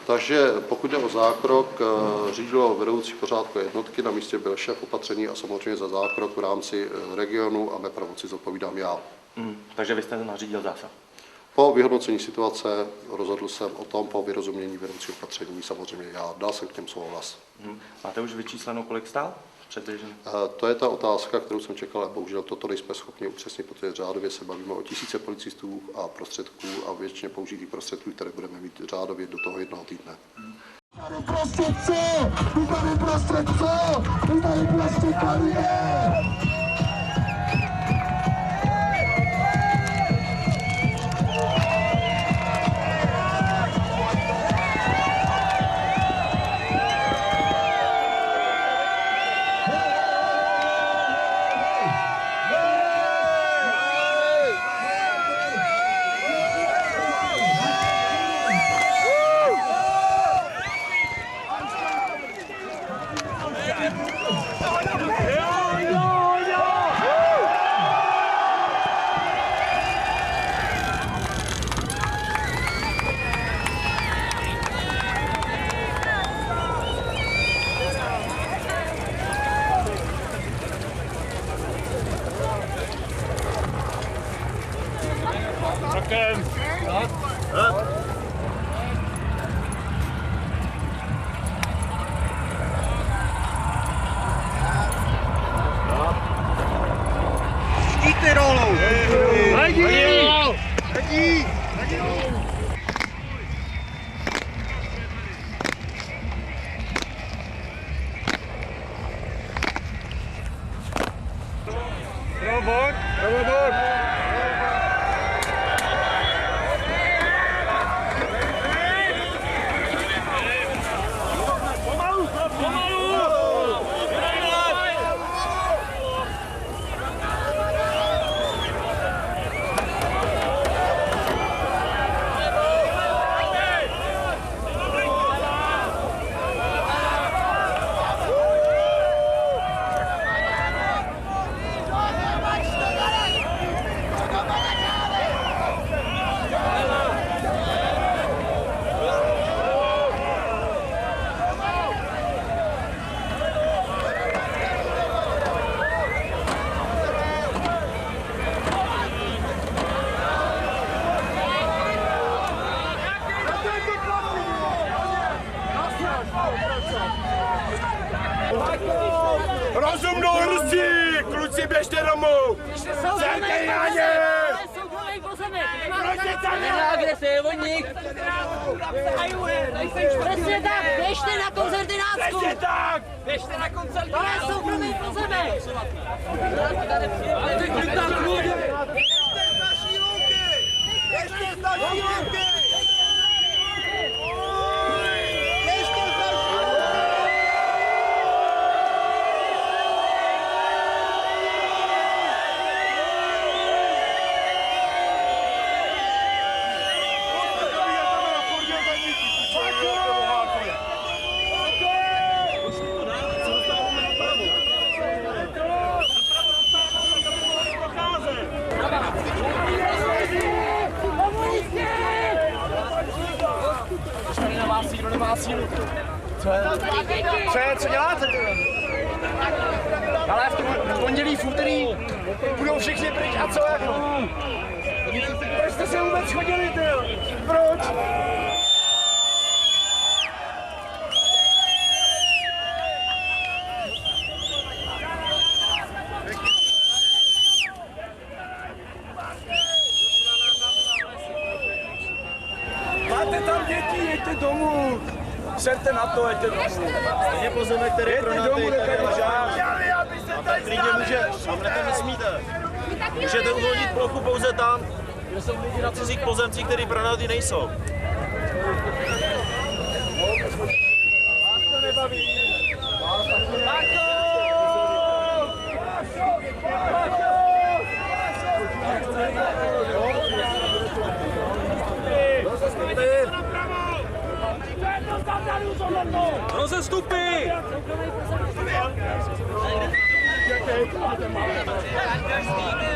Takže pokud jde o zákrok, řídilo vedoucí pořádkové jednotky, na místě byl šéf opatření a samozřejmě za zákrok v rámci regionu a mé pravomoci zodpovídám já. Takže vy jste nařídil zásah? Po vyhodnocení situace rozhodl jsem o tom, po vyrozumění vedoucího opatření samozřejmě já. Dal jsem k něm souhlas. Máte už vyčísleno, kolik stál předběžně? To je ta otázka, kterou jsem čekal, ale bohužel toto nejsme schopni upřesnit, protože řádově se bavíme o tisíce policistů a prostředků a většině použitých prostředků, které budeme mít řádově do toho jednoho týdne. Rozumnou hrstí! Kluci, běžte domů! Zajďte na ně! Agrese je vodník! Přesně tak, běžte na koncert Dynácku! Přesně tak! Běžte na koncert Dynácku! To je soukromý pozemek! Běžte z naší louky! Běžte z naší louky! Co děláte? Ale v pondělí, v úterý budou všichni pryč a co jako? Proč jste se vůbec chodili, ty? Proč? Máte tam děti, jeďte domů. Serte na to, jeďte domů. Je pozemek, který je pro nás klidně může, tam nesmíte. Můžete uvolnit plochu pouze tam, kde jsou lidi na cizích pozemcích, který pro nás nejsou. Vás to nebaví. Rozestupy! Každý